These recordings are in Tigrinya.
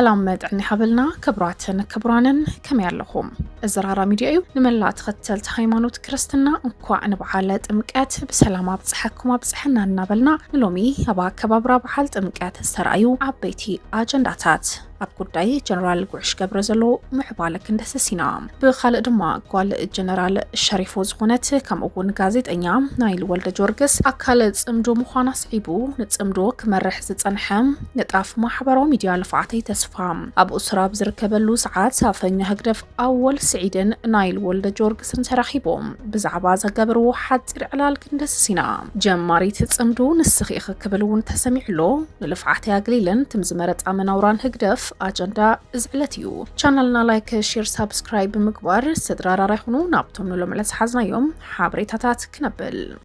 سلام مدعني حبلنا كبرانن كم ياللهم الزرارة ميديا نملا تختلت هايمانوت كريستنا انكوا نبعالت امكات بسلامة بصحكم بصحنا نابلنا نلومي يبا كبابرا بحالت امكات السرعيو عبيتي اجنداتات أبقداي جنرال قعش قبرزلو معبالك اندسسينا بخالق دما قال جنرال الشريفو زغونت كم اقون غازيت انيام نايل والد جورجس اكال صمدو مخانا صعيبو نتصمدو كمرح زصنحم نطاف محبرو ميديا لفعتي تسفام اب اسرا بزركبلو ساعات سافني هقدف اول سعيدن نايل والد جورجس تراخيبوم بزعبا زغبرو حاطر علال كندسسينا جماري تصمدو نسخي خكبلون تسمعلو لفعتي قليلن تمزمرت امناوران هقدف أجندة إزعلتيو channelنا لايك شير سبسكرايب مقبار استدرار رايحونو نابتون لمعلس حزنا يوم حابريتاتات كنبل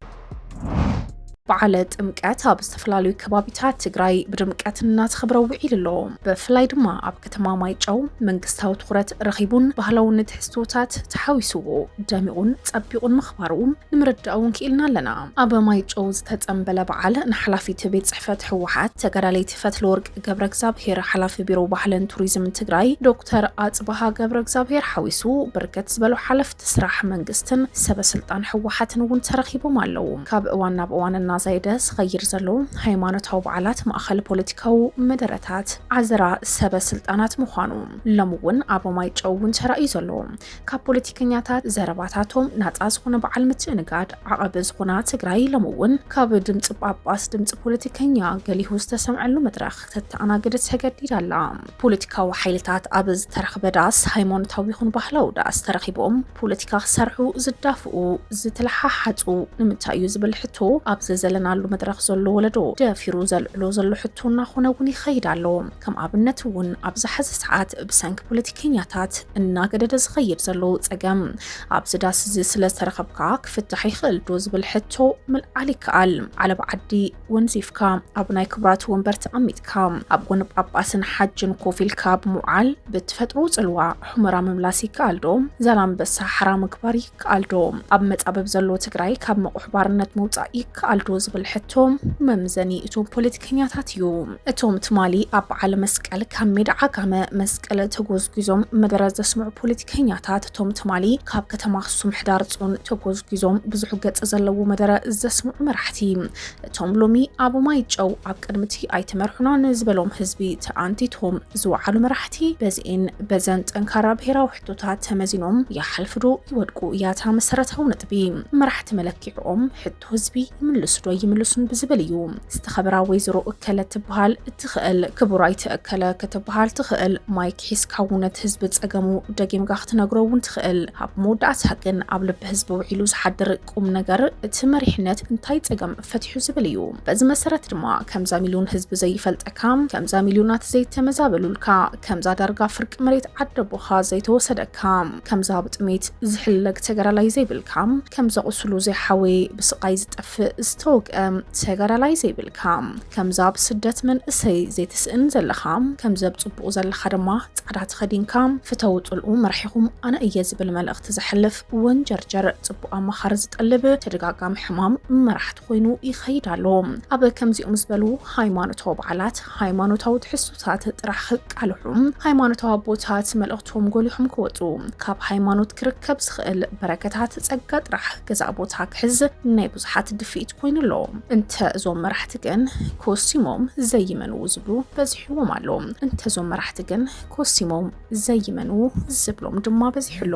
بعلت امكات بستفلالو كبابيتات تግራይ بدمكات الناس خبروا وعيللو بفلاي دما اب كتما مايچو منግስታው ትኩረት ረኺቡን ባህላውን ትሕዝቶታት ተሓዊስዎ ዳሚኡን ጸቢቁን መخبارው ንምረዳውን ክኢልና ኣለና ኣብ ማይጮው ዝተጸምበለ በዓል ንሓላፊት ቤት ጽሕፈት ህወሓት ተጋዳለይቲ ፈትለወርቅ ገብረእግዚአብሔር ሓላፊ ቢሮ ባህልን ቱሪዝም ትግራይ ዶክተር አጽባሃ ገብረእግዚአብሔር ሓዊሱ በርከት ዝበሉ ሓለፍቲ ስራሕ መንግስትን ሰበስልጣን ህወሓትን ውን ተረኺቦም ኣለው ካብ እዋና በዋንና زايدس غير زلو هيمانوتاو بعلات مأخل بوليتيكاو مدرتات عزرا سبا سلطانات مخانو لمون ابو مايچوون ترأي زلو كاب بوليتيكنياتات زرباتاتهم ناتاز خونه بعل متنقاد عقبز خونه تግራይ لمون كاب دمص ጳጳስ دمص بوليتيكنيا غليهوس تسمعلو مدرخ تتعناقدت تجديداላ بوليتيكاو حيلتات ابز ترخبداس هيمانوتاو يخون ባህላው ዳስ ተረኺቦም ፖለቲካ ሰርሑ ዝዳፍኡ ዝተለሓሓጹ ንምታዩ ዝብል ሕቶ ኣብዘ ዘለናሉ መድረኽ ዘሎ ወለዶ ደፊሩ ዘልዕሎ ዘሎ ሕቶና ኾነውን ይኸይዳሎ ከም ኣብነት ውን ኣብ ዝሓዘ ሰዓት ብሰንኪ ፖለቲከኛታት እናገደደ ዝኸይድ ዘሎ ጸገም ኣብ ዝዳስ ስለተረኸብካ ክፍትሕ ይኽእል ዶ ዝብል ሕቶ ምልዓል ይከኣል ዓለብ ዓዲ ወንዚፍካ ኣብ ናይ ክብራት ወንበር ተቐሚጥካ ኣብ ጎኒ ጳጳስን ሓጅን ኮፊልካ ብምውዓል ብትፈጥሮ ጽልዋ ሕመራ ምምላስ ይከኣል ዶ ዛላምበሳ ሓራ ምግባር ይከኣል ዶ ኣብ መጻበብ ዘሎ ትግራይ ካብ መቁሕባርነት መውጻእ ይከኣል ዶ ዝብል ሕቶም መምዘኒ እቶም ፖለቲከኛታት እዩ እቶም ትማሊ ኣብ ዓለ መስቀል ካብ ሜዳ ዓጋመ መስቀል ተጎዝጊዞም መደረ ዘስምዑ ፖለቲከኛታት እቶም ትማሊ ካብ ከተማ ኣክሱም ሕዳር ጽዮን ተጎዝጊዞም ብዙሕ ገጽ ዘለዎ መደረ ዘስምዑ መራሕቲ እቶም ሎሚ ኣብ ማይጨው ኣብ ቅድምቲ ኣይተመርሑናን ዝበሎም ህዝቢ ተኣንቲቶም ዝወዓሉ መራሕቲ በዚን በዘን ጠንካራ ብሄራዊ ሕቶታት ተመዚኖም ያሕልፍዶ ይወድቁ ያታ መሰረታዊ ነጥቢ መራሕቲ መለኪዖም ሕቶ ህዝቢ ይምልሱ ዶ ይምልሱን ብዝብል እዩ ዝተኸበራ ወይዘሮ እከለት ትበሃል እትኽእል ክቡራይ ተእከለ ከተበሃል ትኽእል ማይክ ሒስካውነት ህዝቢ ጸገሙ ደጊምጋ ክትነግሮውን ትኽእል ኣብ መወዳእታ ግን ኣብ ልብ ህዝቢ ውዒሉ ዝሓድር ቁም ነገር እቲ መሪሕነት እንታይ ጸገም ፈትሑ ዝብል እዩ በዚ መሰረት ድማ ከምዛ ሚሊዮን ህዝቢ ዘይፈልጠካ ከምዛ ሚሊዮናት ዘይተመዛበሉልካ ከምዛ ዳርጋ ፍርቂ መሬት ዓደቦኻ ዘይተወሰደካ ከምዛ ብጥሜት ዝሕለግ ተገራላይ ዘይብልካ ከምዛ ቁስሉ ዘይሓወ ብስቃይ ዝጠፍእ ዝተወቀ ተጋዳላይ ዘይብልካ ከምዛ ብስደት መንእሰይ ዘይትስእን ዘለኻ ከምዛ ብጽቡቕ ዘለኻ ድማ ጻዕዳ ተኸዲንካ ፍተው ጥልኡ መርሒኹም ኣነ እየ ዝብል መልእኽቲ ዘሕልፍ ወንጀርጀር ጽቡቕ ኣማኻር ዝጠልብ ተደጋጋሚ ሕማም መራሕቲ ኮይኑ ይኸይዳሎ ኣብ ከምዚኦም ዝበሉ ሃይማኖታዊ በዓላት ሃይማኖታዊ ትሕዝቶታት ጥራሕ ቃልሑም ሃይማኖታዊ ቦታት መልእኽቶም ጎሊሖም ክወጡ ካብ ሃይማኖት ክርከብ ዝኽእል በረከታት ጸጋ ጥራሕ ገዛእ ቦታ ክሕዝ ናይ ብዙሓት ድፊት ኮይኑሎ እንተ ዞም መራሕቲ ግን ኮሲሞም ዘይመኑ ዝብሉ በዚሕዎም ኣሎ እንተ ዞም መራሕቲ ግን ኮሲሞም ዘይመኑ ዝብሎም ድማ በዚሕሎ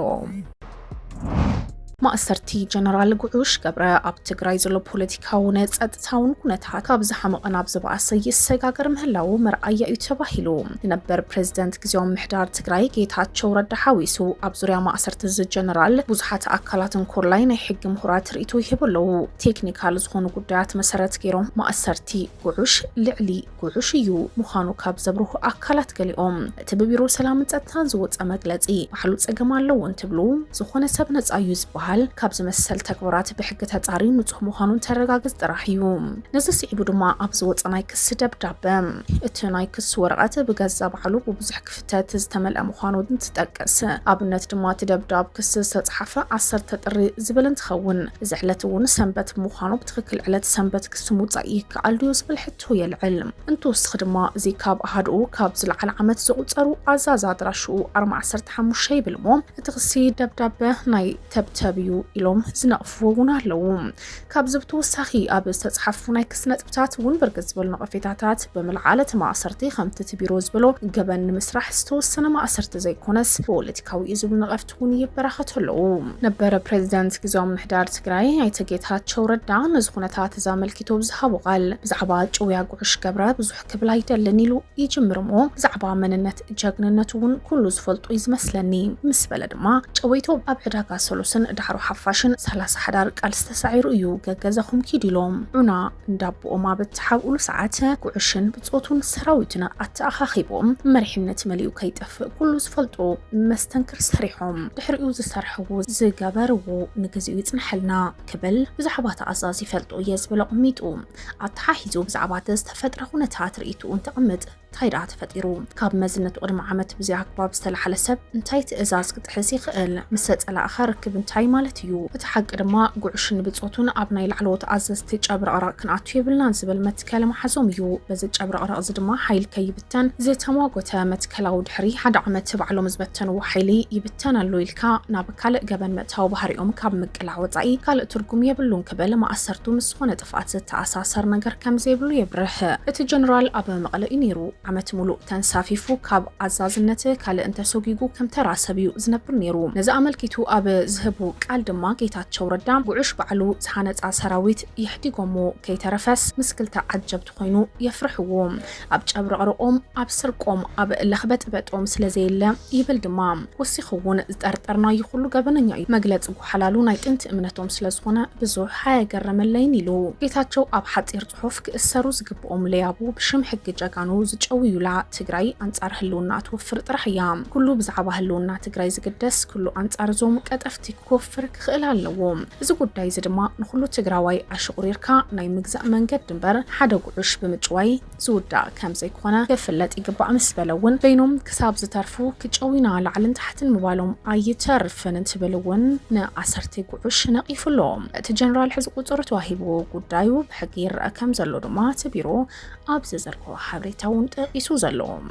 ማእሰርቲ ጀነራል ጉዑሽ ገብረ ኣብ ትግራይ ዘሎ ፖለቲካውን ጸጥታውን ኩነታት ካብ ዝሓመቐን ኣብ ዝበኣሰ ይሰጋገር ምህላው መርኣያ እዩ ተባሂሉ ነበር ፕሬዝዳንት ግዚያዊ ምሕዳር ትግራይ ጌታቸው ረዳ ሓዊሱ ኣብ ዙርያ ማእሰርቲ ጀነራል ብዙሓት ኣካላትን ኮርላይ ናይ ሕጊ ምሁራት ርእይቶ ይህብለው ቴክኒካል ዝኾኑ ጉዳያት መሰረት ገይሮም ማእሰርቲ ጉዑሽ ልዕሊ ጉዑሽ እዩ ምዃኑ ካብ ዘብርሁ ኣካላት ገሊኦም እቲ ብቢሮ ሰላምን ጸጥታን ዝወፀ መግለጺ ባሕሉ ጸገም ኣለዎ እንትብሉ ዝኾነ ሰብ ነጻ እዩ ዝበሃል ዝበሃል ካብ ዝመሰል ተግባራት ብሕጊ ተጻሪ ንጹህ ምዃኑን ተረጋግጽ ጥራሕ እዩ ነዚ ስዒቡ ድማ ኣብ ዝወፀ ናይ ክስ ደብዳበ እቲ ናይ ክስ ወረቐት ብገዛ ባዕሉ ብብዙሕ ክፍተት ዝተመልአ ምዃኑ እንትጠቅስ ኣብነት ድማ እቲ ደብዳብ ክስ ዝተጻሕፈ 10 ጥሪ ዝብል እንትኸውን እዚ ዕለት እውን ሰንበት ምዃኑ ብትክክል ዕለት ሰንበት ክስ ምውፃእ ይከኣል ድዩ ዝብል ሕቶ የልዕል እንትወስኽ ድማ እዚ ካብ ኣሃድኡ ካብ ዝለዓለ ዓመት ዝቑፀሩ ኣዛዛ ኣድራሽኡ 45 ይብል እሞ እቲ ክሲ ደብዳበ ናይ ተብተብዩ ኢሎም ዝነቕፍዎ እውን ኣለዉ ካብዚ ብተወሳኺ ኣብ ዝተጻሕፉ ናይ ክስ ነጥብታት እውን ብርግጽ ዝበሉ ነቐፌታታት ብምልዓለ ማእሰርቲ ከምቲ እቲ ቢሮ ዝበሎ ገበን ንምስራሕ ዝተወሰነ ማእሰርቲ ዘይኮነስ ፖለቲካዊ እዩ ዝብል ነቐፍቲ እውን ይበራኸቱ ኣለዉ ነበረ ፕሬዚደንት ግዜያዊ ምምሕዳር ትግራይ ኣይተ ጌታቸው ረዳ ነዚ ኩነታት ዘመልኪቱ ብዝሃቦ ቃል ብዛዕባ ጭውያ ጉዕሽ ገብረ ብዙሕ ክብል ኣይደልን ኢሉ ይጅምር እሞ ብዛዕባ መንነት ጀግንነቱ እውን ኩሉ ዝፈልጦ ይዝመስለኒ ምስ በለ ድማ ጨወይቶ ኣብ ዕዳጋ ሰሉስን ዳሕሮ ሓፋሽን 30 ሓዳር ቃል ዝተሳዒሩ እዩ ገገዛኹም ኪድ ኢሎም ዑና እንዳቦኦም ኣብ እትሓብኡሉ ሰዓት ጉዕሽን ብፆቱን ሰራዊትና ኣተኣኻኺቦም መሪሕነት መሊኡ ከይጠፍእ ኩሉ ዝፈልጦ መስተንክር ሰሪሖም ድሕሪኡ ዝሰርሕዎ ዝገበርዎ ንግዚኡ ይጽንሐልና ክብል ብዛዕባ ተኣዛዚ ይፈልጦ እየ ዝበለ ቁሚጡ ኣተሓሒዙ ብዛዕባ ዝተፈጥረ ኩነታት ርእይቱን ተቐምጥ ታይዳ ተፈጢሩ ካብ መዝነት ቅድሚ ዓመት ብዚ ኣግባብ ዝተላሓለ ሰብ እንታይ ትእዛዝ ክትሕዝ ይኽእል ምስ ፀላእኻ ርክብ እንታይ ማለት እዩ እቲ ሓቂ ድማ ጉዕሽን ብፆቱን ኣብ ናይ ላዕለዎት ኣዘዝቲ ጨብረቕራቕ ክንኣቱ የብልናን ዝብል መትከል መሓዞም እዩ በዚ ጨብረቕራቕ እዚ ድማ ሓይል ከይብተን ዝተሟጎተ መትከላዊ ድሕሪ ሓደ ዓመት ባዕሎም ዝበተንዎ ሓይሊ ይብተን ኣሎ ኢልካ ናብ ካልእ ገበን ምእታዊ ባህሪኦም ካብ ምቅላዕ ወፃኢ ካልእ ትርጉም የብሉን ክብል ማእሰርቱ ምስ ዝኾነ ጥፍኣት ዝተኣሳሰር ነገር ከም ዘይብሉ የብርህ እቲ ጀነራል ኣብ መቐለ እዩ ነይሩ ዓመት ሙሉእ ተንሳፊፉ ካብ ኣዛዝነት ካልእ እንተሰጊጉ ከም ተራሰብ እዩ ዝነብር ነይሩ ነዚ ኣመልኪቱ ኣብ ዝህቡ ቃል ድማ ጌታቸው ረዳ ጉዕሽ ባዕሉ ዝሃነፃ ሰራዊት ይሕዲጎሞ ከይተረፈስ ምስ ክልተ ዓጀብቲ ኮይኑ የፍርሕዎ ኣብ ጨብረቕርቆም ኣብ ስርቆም ኣብ ለኽበጥበጦም ስለዘየለ ይብል ድማ ወሲኹ እውን ዝጠርጠርና ይኹሉ ገበነኛ እዩ መግለፂ ጉሓላሉ ናይ ጥንቲ እምነቶም ስለዝኾነ ብዙሕ ሃየገረመለይን ኢሉ ጌታቸው ኣብ ሓፂር ጽሑፍ ክእሰሩ ዝግብኦም ለያቡ ብሽም ሕጊ ጀጋኑ ዝጨውዩላ ትግራይ ኣንጻር ህልውና ትወፍር ጥራሕ እያ ኩሉ ብዛዕባ ህልውና ትግራይ ዝግደስ ኩሉ ኣንጻር ዞም ቀጠፍቲ ክወፍር ክኽእል ኣለዎ እዚ ጉዳይ እዚ ድማ ንኩሉ ትግራዋይ ኣሽቁሪርካ ናይ ምግዛእ መንገድ ድንበር ሓደ ጉዕሽ ብምጭዋይ ዝውዳእ ከም ዘይኮነ ክፍለጥ ይግባእ ምስ በለውን በይኖም ክሳብ ዝተርፉ ክጨዊና ላዕልን ታሕትን ምባሎም ኣይተርፍን እንትብል እውን ንኣሰርቲ ጉዕሽ ነቒፉሎም እቲ ጀነራል ሕዚ ቁፅሪ ተዋሂቡ ጉዳዩ ብሕጊ ይርአ ከም ዘሎ ድማ እቲ ቢሮ ኣብ ዝዘርግሖ ሓበሬታ እውን ጠቂሱ ዘለዎም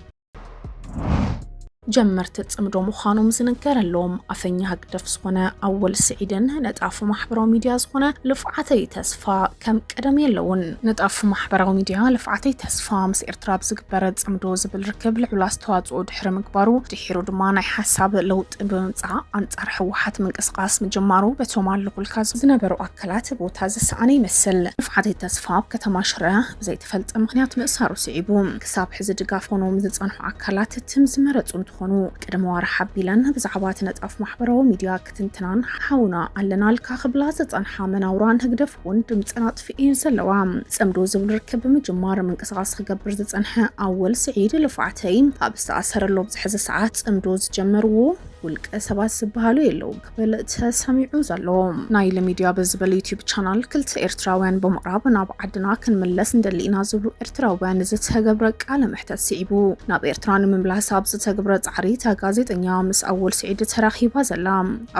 ጀመርት ጽምዶ ምዃኖም ዝነገረሎም ኣፈኛ ህግደፍ ዝኾነ ኣወል ስዒድን ነጣፉ ማሕበራዊ ሚድያ ዝኾነ ልፍዓተይ ተስፋ ከም ቀደም የለውን ነጣፉ ማሕበራዊ ሚድያ ልፍዓተይ ተስፋ ምስ ኤርትራ ብዝግበረ ጽምዶ ዝብል ርክብ ልዑል ኣስተዋጽኦ ድሕሪ ምግባሩ ድሒሩ ድማ ናይ ሓሳብ ለውጢ ብምምጻእ ኣንጻር ሕወሓት ምንቅስቃስ ምጅማሩ በቶም ኣለኩልካ ዝነበሩ ኣካላት ቦታ ዝሰኣነ ይመስል ልፍዓተይ ተስፋ ኣብ ከተማ ሽረ ብዘይተፈልጠ ምክንያት ምእሳሩ ስዒቡ ክሳብ ሕዚ ድጋፍ ሆኖም ዝጸንሑ ኣካላት ትም ዝመረጹ እንትኾኑ ቅድመ ወርሒ ሓቢለን ብዛዕባ ነጣፍ ማሕበራዊ ሚድያ ክትንትናን ሓውና ኣለናልካ ክብላ ዝጸንሓ መናውራን ህግደፍ እውን ድምፅና ጥፍኢን ዘለዋ ጽምዶ ዝብል ርክብ ብምጅማር ምንቅስቃስ ክገብር ዝጸንሐ ኣወል ስዒድ ልፍዓተይ ኣብ ዝተኣሰረሎ ብዝሕዚ ሰዓት ጽምዶ ዝጀመርዎ ውልቀ ሰባት ዝበሃሉ የለው ክብል ተሰሚዑ ዘሎ ናይ ለሚድያ በዝበል ዩቲዩብ ቻናል ክልተ ኤርትራውያን ብምቕራብ ናብ ዓድና ክንመለስ እንደሊና ዝብሉ ኤርትራውያን ዝተገብረ ቃለ መሕተት ስዒቡ ናብ ኤርትራ ንምምላስ ኣብ ዝተገብረ ጻዕሪ ጋዜጠኛ ምስ ኣወል ስዒድ ተራኺባ ዘላ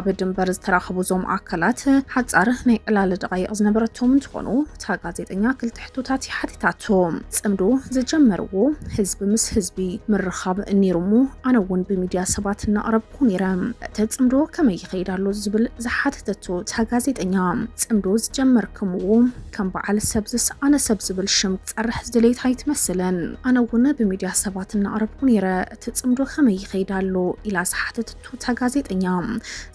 ኣብ ድንበር ዝተራኸቡ ዞም ኣካላት ሓጻር ናይ ዕላል ደቃይቕ ዝነበረቶም እንትኾኑ ጋዜጠኛ ክልተ ሕቶታት ይሓቲታቶ ጽምዶ ዝጀመርዎ ህዝቢ ምስ ህዝቢ ምርኻብ ነይሩሙ ኣነ እውን ብሚድያ ሰባት እናቕረብኩ ነይረም ተጽምዶ ከመይ ይኸይዳሎ ዝብል ዝሓተተቶ ጋዜጠኛ ጽምዶ ዝጀመርክምዎ ከም በዓል ሰብዝስ ኣነ ሰብ ዝብል ሽም ጸርሕ ዝድሌት ኣይትመስለን ኣነ እውን ብሚድያ ሰባት እናቕረብኩ ነይረ ተጽምዶ ከመይ ይኸይዳሎ ኢላ ዝሓተተቶ ጋዜጠኛ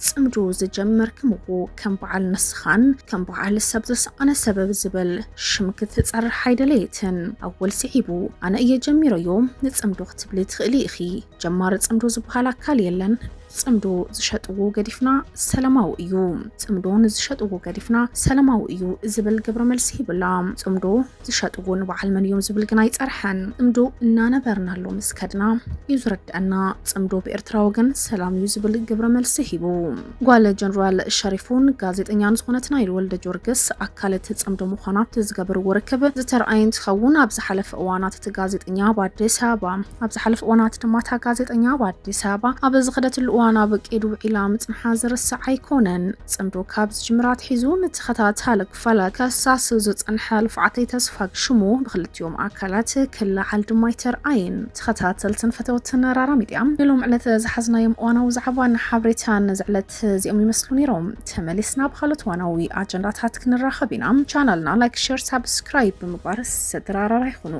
ጽምዶ ዝጀመርክምዎ ከም በዓል ንስኻን ከም በዓል ሰብዝስ ኣነ ሰበብ ዝብል ሽም ክትጸርሕ ኣይደለየትን ኣወል ስዒቡ ኣነ እየ ጀሚረዮ ንጽምዶ ክትብል ትኽእሊ ኢኺ ጀማር ጽምዶ ዝበሃል ኣካል የለን ጽምዶ ዝሸጥዎ ገዲፍና ሰላማዊ እዩ ጽምዶን ዝሸጥዎ ገዲፍና ሰላማዊ እዩ ዝብል ግብረ መልሲ ይብላ ጽምዶ ዝሸጥዎ ንበዓል መን እዮም ዝብል ግን አይጸርሐን ጽምዶ እናነበርናሎ መስከድና ይዝረዳና ጽምዶ በኤርትራ ወገን ሰላም እዩ ዝብል ግብረ መልሲ ሂቡ ጓለ ጀነራል ሸሪፉን ጋዜጠኛን ዝኾነትና ይልወልደ ጆርግስ አካለት ጽምዶ ምዃናት ዝገበር ወርከብ ዝተርአይን ትኸውን ኣብ ዝሓለፈ እዋናት ጋዜጠኛ በአዲስ አበባ ኣብ ዝሓለፈ እዋናት ድማ ታ ጋዜጠኛ በአዲስ አበባ ኣብ ዝኸደትሉ እዋን ኣብ ቄዱ ዒላ ምጽንሓ ዝርስዕ ኣይኮነን ጽምዶ ካብ ዝጅምራት ሒዙ ንተኸታታሊ ክፋላት ከሳስ ዝጸንሐ ልፍዓተይ ተስፋ ሽሙ ብክልቲኦም ኣካላት ክላዓል ድማ ይተርአይን ተኸታተልትን ፈተውትን ራራ ሚድያ ኢሎም ዕለት ዝሓዝናዮም እዋናዊ ዛዕባን ሓበሬታን ዝዕለት እዚኦም ይመስሉ ነይሮም ተመሊስና ብካልኦት እዋናዊ አጀንዳታት ክንራኸብ ኢና ቻናልና ላይክ ሼር ሳብስክራይብ ብምግባር ዝተራራራ ይኹኑ